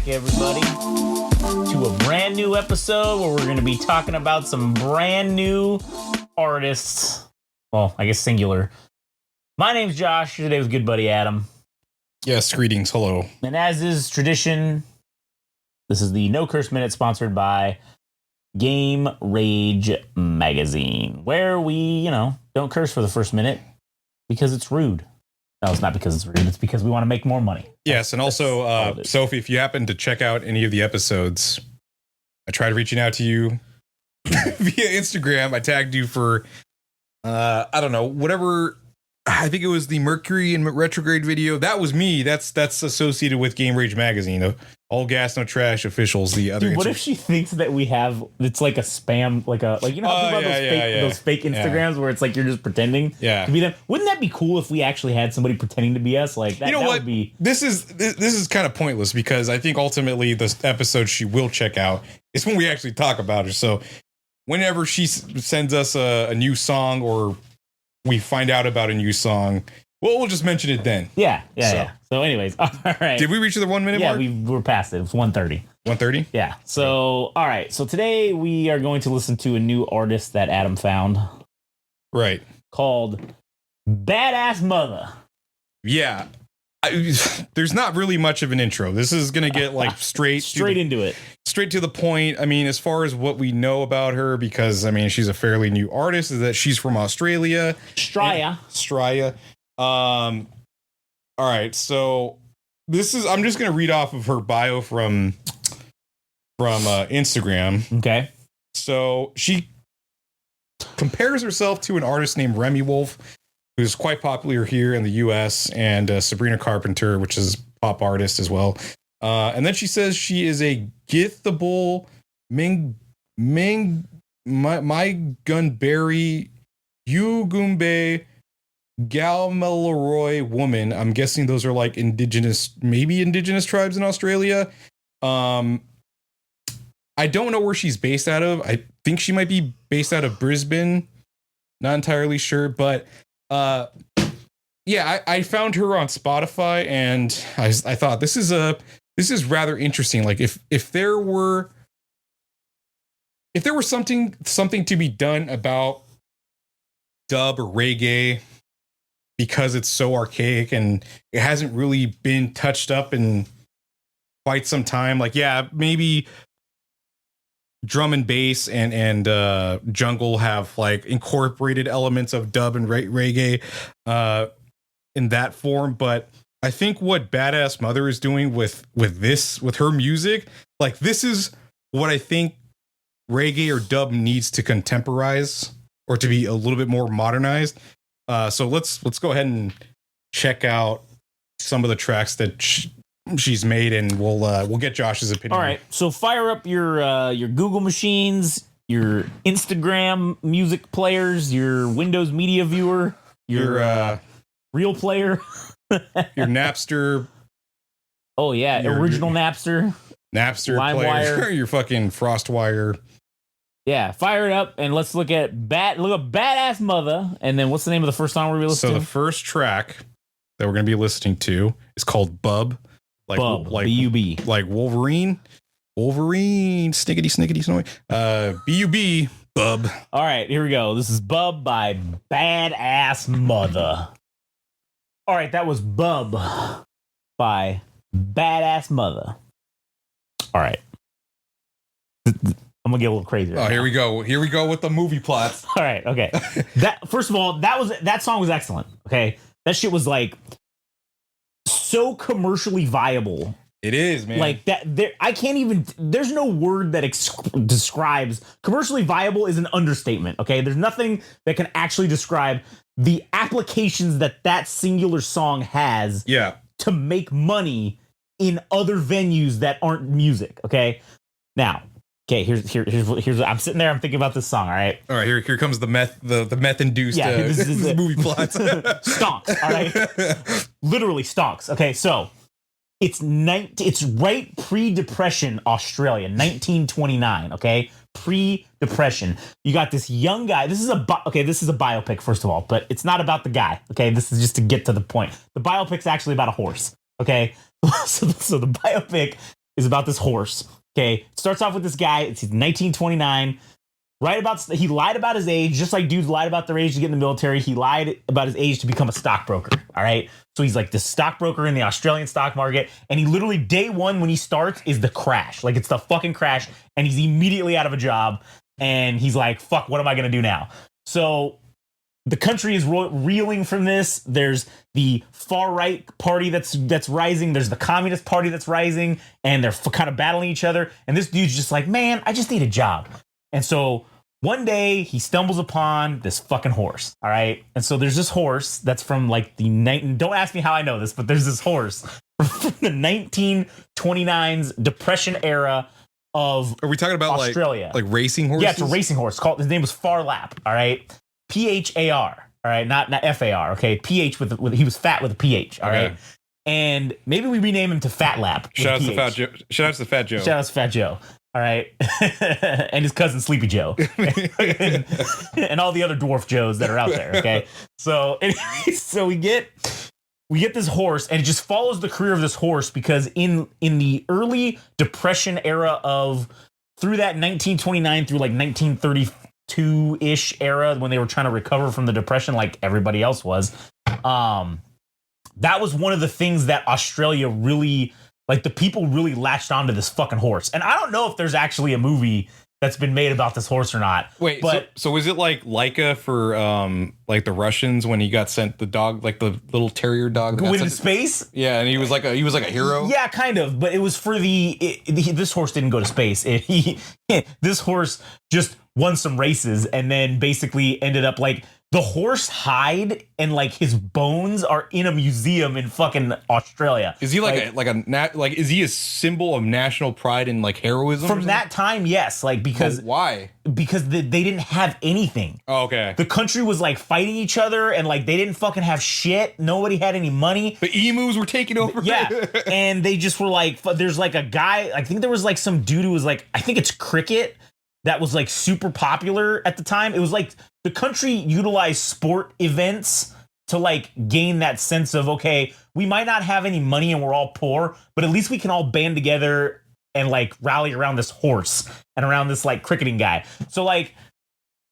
back, everybody, to a brand new episode where we're going to be talking about some brand new artists. Well, I guess singular. My name's Josh. Today with good buddy Adam. Yes, greetings. Hello. And as is tradition, this is the No Curse Minute sponsored by Game Rage Magazine, where we, don't curse for the first minute because it's rude. No, it's not because it's rude. It's because we want to make more money. Yes, and also, Sophie, if you happen to check out any of the episodes, I tried reaching out to you via Instagram. I tagged you for, I don't know, whatever. I think it was the Mercury and retrograde video. That was me. That's associated with Game Rage Magazine. All gas, no trash officials. The other. Dude, what if she thinks that we have? It's like a spam, like how people have those fake Instagrams where it's like you're just pretending to be them. Wouldn't that be cool if we actually had somebody pretending to be us? Like that. You know what? Would be. This is kind of pointless because I think ultimately the episode she will check out is when we actually talk about her. So whenever she sends us a new song or we find out about a new song, we'll just mention it then. Yeah. So anyways, all right. Did we reach the 1 minute mark? Yeah, we're past it. It's 1:30. 1:30? Yeah. So, all right. So today we are going to listen to a new artist that Adam found. Right. Called BADASSMUTHA. Yeah. There's not really much of an intro. This is going to get like straight into it. Straight to the point. I mean, as far as what we know about her, because I mean, she's a fairly new artist, is that she's from Australia. Straya. All right. So I'm just going to read off of her bio from Instagram. Okay. So she compares herself to an artist named Remy Wolf, who's quite popular here in the U.S., and Sabrina Carpenter, which is a pop artist as well. And then she says she is a Githable my Gunberry Ugumbe Galmaleroy woman. I'm guessing those are like indigenous tribes in Australia. I don't know where she's based out of. I think she might be based out of Brisbane. Not entirely sure, but I found her on Spotify, and I thought this is rather interesting. Like if there were something to be done about dub or reggae, because it's so archaic and it hasn't really been touched up in quite some time. Like, yeah, maybe drum and bass and jungle have like incorporated elements of dub and reggae in that form, but I think what BADASSMUTHA is doing with her music, like this is what I think reggae or dub needs to contemporize or to be a little bit more modernized. So let's go ahead and check out some of the tracks that she's made, and we'll get Josh's opinion. All right, so fire up your Google machines, your Instagram music players, your Windows Media Viewer, your Real Player, your Napster. Oh yeah, original Napster player, your fucking FrostWire. Yeah, fire it up and let's look at BADASSMUTHA. And then what's the name of the first song we're going to listen to? So the first track that we're going to be listening to is called Bub. Like B-U-B. Like Wolverine, snickety, snowy. B-U-B, Bub. All right, here we go. This is Bub by BADASSMUTHA. All right, that was Bub by BADASSMUTHA. All right. I'm gonna get a little crazy. Right now. Here we go. Here we go with the movie plots. All right. Okay. First of all, that song was excellent. Okay. That shit was like so commercially viable. It is, man. Like that. There's no word that describes commercially viable is an understatement. Okay. There's nothing that can actually describe the applications that singular song has. Yeah. To make money in other venues that aren't music. Okay. Now. Okay, here's I'm sitting there, I'm thinking about this song, all right? All right, here comes the meth induced this is movie plots. Stonks, all right? Literally stonks. Okay, so it's right pre-depression Australia, 1929, okay? Pre-depression. You got this young guy. This is a biopic first of all, but it's not about the guy, okay? This is just to get to the point. The biopic's actually about a horse, okay? So the biopic is about this horse. Okay, it starts off with this guy. It's 1929. He lied about his age, just like dudes lied about their age to get in the military. He lied about his age to become a stockbroker. All right, so he's like this stockbroker in the Australian stock market, and he literally day one when he starts is the crash. Like it's the fucking crash, and he's immediately out of a job, and he's like, "Fuck, what am I gonna do now?" So the country is reeling from this. There's the far right party that's rising. There's the communist party that's rising, and they're kind of battling each other. And this dude's just like, man, I just need a job. And so one day he stumbles upon this fucking horse. All right. And so there's this horse that's from like the night. Don't ask me how I know this, but there's this horse from the 1929's Depression era of Are we talking about Australia. Like racing horses? Yeah, it's a racing horse. His name was Far Lap. All right. PHAR. All right. Not FAR. Okay. PH with he was fat with a PH. All right. And maybe we rename him to Fat Lap. Shout out to Fat Joe. Shout out to Fat Joe. Shout out to Fat Joe. All right. And his cousin Sleepy Joe. And all the other dwarf Joes that are out there. Okay. So anyway, so we get this horse, and it just follows the career of this horse because in the early Depression era of through that 1929 through like 1932-ish era when they were trying to recover from the Depression like everybody else was, that was one of the things that Australia really, like the people really latched onto this fucking horse. And I don't know if there's actually a movie that's been made about this horse or not. Wait, but so was it like Laika for like the Russians when he got sent the dog, like the little terrier dog that went got into space? Yeah, and he was like a hero. Yeah, kind of, but it was for this horse didn't go to space. This horse just won some races and then basically ended up like the horse hide and like his bones are in a museum in fucking Australia. Is he is he a symbol of national pride and like heroism from that time? Yes, like because why? Because they didn't have anything. Oh, okay. The country was like fighting each other and like they didn't fucking have shit. Nobody had any money. The emus were taking over. Yeah, and they just were like, there's like a guy. I think there was like some dude who was like, I think it's cricket. That was like super popular at the time. It was like the country utilized sport events to like gain that sense of, okay, we might not have any money and we're all poor, but at least we can all band together and like rally around this horse and around this like cricketing guy. So like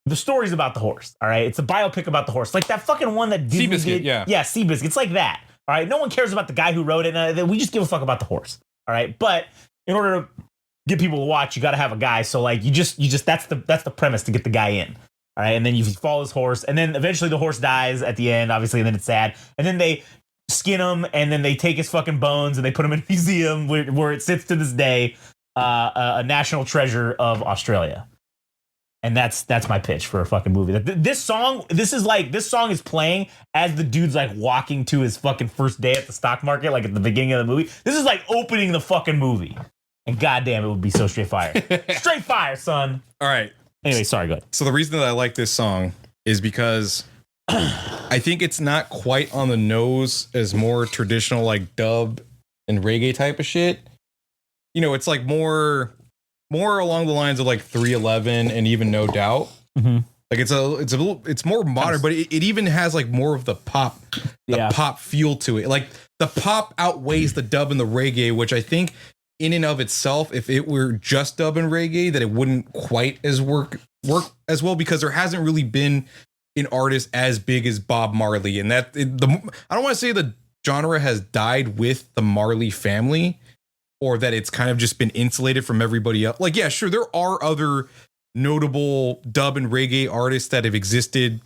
the story's about the horse. All right. It's a biopic about the horse. Like that fucking one that Disney did. Yeah. Yeah. Seabiscuit. It's like that. All right. No one cares about the guy who wrote it. We just give a fuck about the horse. All right. But in order to get people to watch, you got to have a guy. So like you just that's the premise to get the guy in. All right, and then you follow his horse, and then eventually the horse dies at the end, obviously, and then it's sad. And then they skin him, and then they take his fucking bones and they put him in a museum where it sits to this day, a national treasure of Australia. And that's my pitch for a fucking movie. This song is playing as the dude's like walking to his fucking first day at the stock market, like at the beginning of the movie. This is like opening the fucking movie. And goddamn, it would be so straight fire. Straight fire, son. All right. Anyway, sorry, go ahead. So the reason that I like this song is because I think it's not quite on the nose as more traditional like dub and reggae type of shit. You know, it's like more along the lines of like 311 and even No Doubt. Mm-hmm. Like it's more modern, but it even has like more of the pop feel to it. Like the pop outweighs the dub and the reggae, which I think in and of itself, if it were just dub and reggae, that it wouldn't quite as work as well, because there hasn't really been an artist as big as Bob Marley. And I don't want to say the genre has died with the Marley family, or that it's kind of just been insulated from everybody else. Like, yeah, sure, there are other notable dub and reggae artists that have existed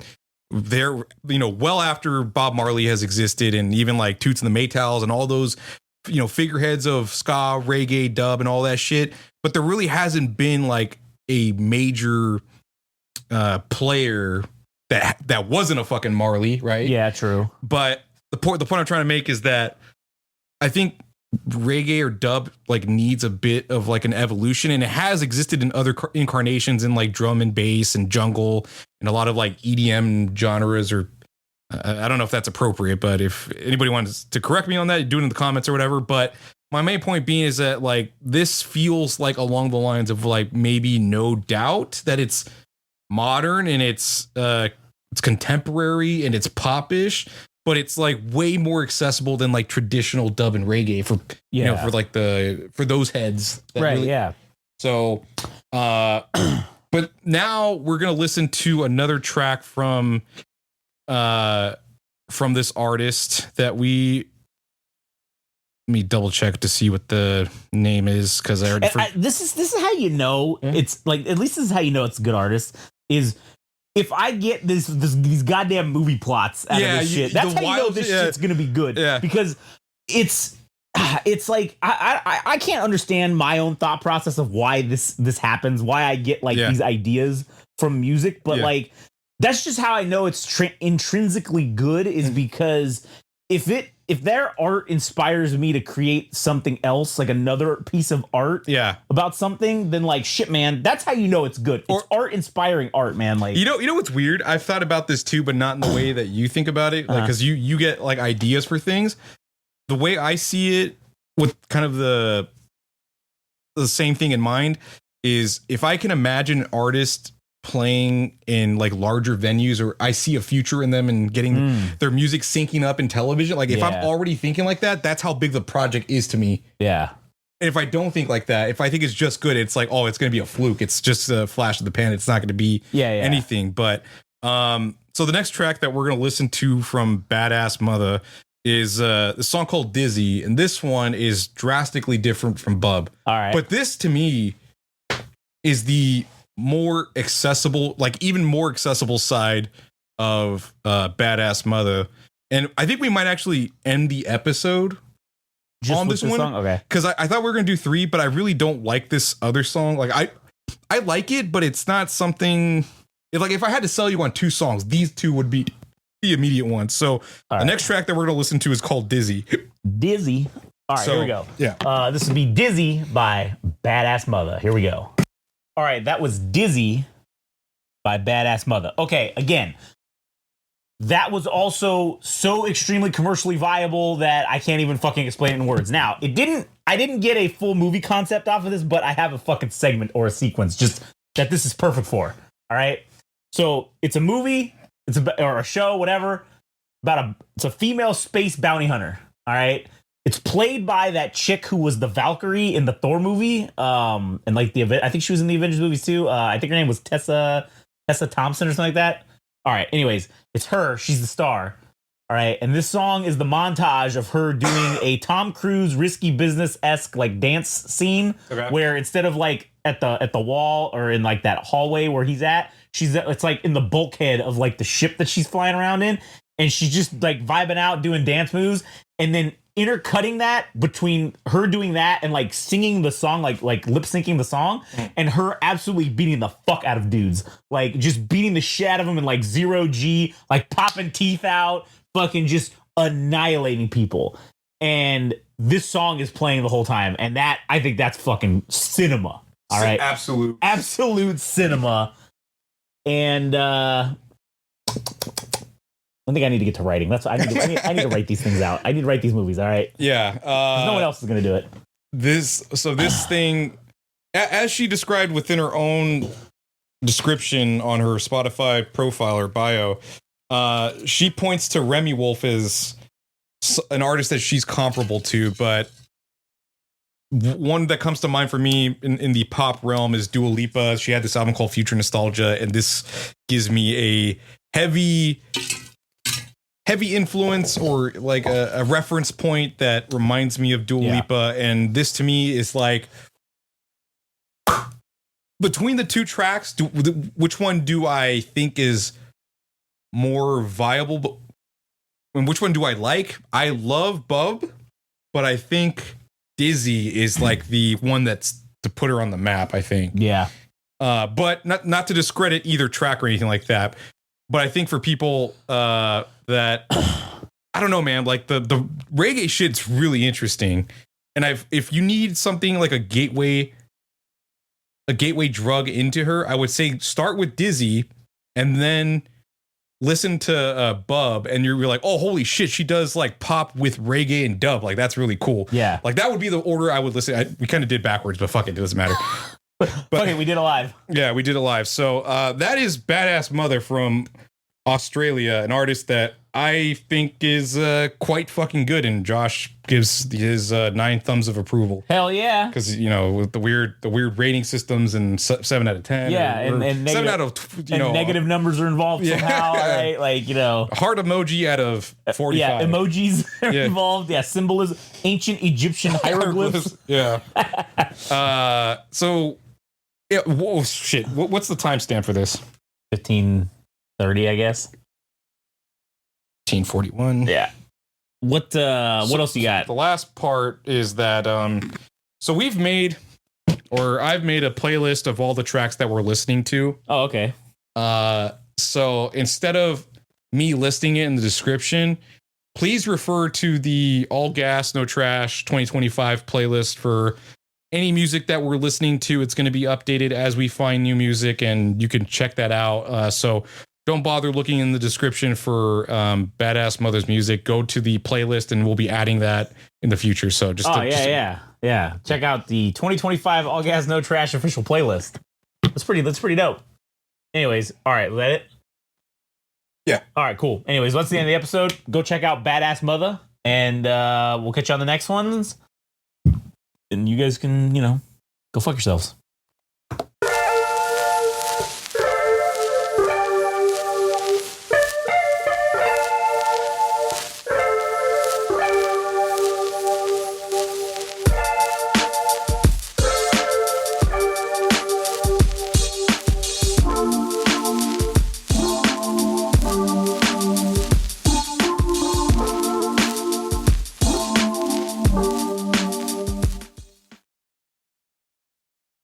there, you know, well after Bob Marley has existed, and even like Toots and the Maytals and all those, you know, figureheads of ska, reggae, dub, and all that shit. But there really hasn't been like a major player that wasn't a fucking Marley, right? Yeah, true. But the point I'm trying to make is that I think reggae or dub like needs a bit of like an evolution, and it has existed in other incarnations in like drum and bass and jungle and a lot of like EDM genres, or I don't know if that's appropriate, but if anybody wants to correct me on that, do it in the comments or whatever. But my main point being is that like this feels like along the lines of like maybe No Doubt, that it's modern and it's contemporary and it's popish, but it's like way more accessible than like traditional dub and reggae for you know, for like for those heads. Right. Really, yeah. So, but now we're gonna listen to another track from this artist that let me double check to see what the name is, because I already this is how you know it's like, at least this is how you know it's a good artist, is if I get these goddamn movie plots out of this shit. That's how you know this shit's gonna be good. Yeah. Because it's like I can't understand my own thought process of why this happens, why I get like these ideas from music, but like that's just how I know it's intrinsically good, is because if their art inspires me to create something else, like another piece of art about something, then like shit, man, that's how you know it's good. It's art inspiring art, man. Like, you know what's weird? I've thought about this too, but not in the way that you think about it. Like, cause you get like ideas for things. The way I see it, with kind of the same thing in mind, is if I can imagine an artist playing in like larger venues, or I see a future in them and getting their music syncing up in television. Like if I'm already thinking like that, that's how big the project is to me. Yeah. And if I don't think like that, if I think it's just good, it's like, oh, it's going to be a fluke. It's just a flash of the pan. It's not going to be anything. But so the next track that we're going to listen to from BADASSMUTHA is a song called Dizzy. And this one is drastically different from Bub. All right. But this to me is the more accessible, like even more accessible side of BADASSMUTHA. And I think we might actually end the episode just on this one. Song? Okay. Because I thought we were going to do 3, but I really don't like this other song. Like I like it, but it's not something, like if I had to sell you on 2 songs, these 2 would be the immediate ones. So the next track that we're going to listen to is called Dizzy. Dizzy. All right, here we go. Yeah. This would be Dizzy by BADASSMUTHA. Here we go. All right, that was Dizzy by BADASSMUTHA. Okay, again, that was also so extremely commercially viable that I can't even fucking explain it in words. Now, I didn't get a full movie concept off of this, but I have a fucking segment or a sequence just that this is perfect for. All right? So, it's a movie, or a show, whatever, it's a female space bounty hunter. All right? It's played by that chick who was the Valkyrie in the Thor movie, and like I think she was in the Avengers movies too. I think her name was Tessa Thompson or something like that. All right. Anyways, it's her. She's the star. All right. And this song is the montage of her doing a Tom Cruise Risky Business-esque like dance scene, where instead of like at the wall or in like that hallway where he's at, it's like in the bulkhead of like the ship that she's flying around in, and she's just like vibing out doing dance moves, and then intercutting that between her doing that and like singing the song, like lip syncing the song, and her absolutely beating the fuck out of dudes, like just beating the shit out of them in like 0G, like popping teeth out, fucking just annihilating people. And this song is playing the whole time, and that, I think that's fucking cinema. All right, absolute cinema. And I think I need to get to writing. That's what I need to write these things out. I need to write these movies. All right. Yeah. No one else is going to do it. This thing, as she described within her own description on her Spotify profile or bio, she points to Remy Wolf as an artist that she's comparable to, but one that comes to mind for me in the pop realm is Dua Lipa. She had this album called Future Nostalgia, and this gives me a heavy influence, or like a reference point that reminds me of Dua Lipa. And this to me is like, between the 2 tracks, which one do I think is more viable, and which one do I like? I love Bub, but I think Dizzy is like the one that's to put her on the map, I think. Yeah. But not to discredit either track or anything like that. But I think for people that, I don't know, man, like the reggae shit's really interesting. And if you need something like a gateway drug into her, I would say start with Dizzy and then listen to Bub, and you're like, oh, holy shit, she does like pop with reggae and dub. Like, that's really cool. Yeah. Like, that would be the order I would listen. We kind of did backwards, but fuck it doesn't matter. But okay, we did it live. Yeah, we did it live. So that is BADASSMUTHA from Australia, an artist that I think is quite fucking good, and Josh gives his 9 thumbs of approval. Hell yeah! Because with the weird rating systems and 7 out of 10. Yeah, and negative, 7 out of negative numbers are involved somehow, right? Like heart emoji out of 45. Yeah, emojis are involved. Yeah, symbolism, ancient Egyptian hieroglyphs. Yeah. So yeah. Whoa, shit. What's the timestamp for this? 15:30, I guess. 15:41. Yeah. What else you got? The last part is that so I've made a playlist of all the tracks that we're listening to. Oh, okay. So instead of me listing it in the description, please refer to the All Gas No Trash 2025 playlist for any music that we're listening to. It's going to be updated as we find new music, and you can check that out. So don't bother looking in the description for Badass Mother's music. Go to the playlist, and we'll be adding that in the future. So yeah. Check out the 2025 All Gas No Trash official playlist. That's pretty dope. Anyways, all right, let it. Yeah. All right, cool. Anyways, that's the end of the episode. Go check out Badass Mother, and we'll catch you on the next ones. And you guys can, go fuck yourselves.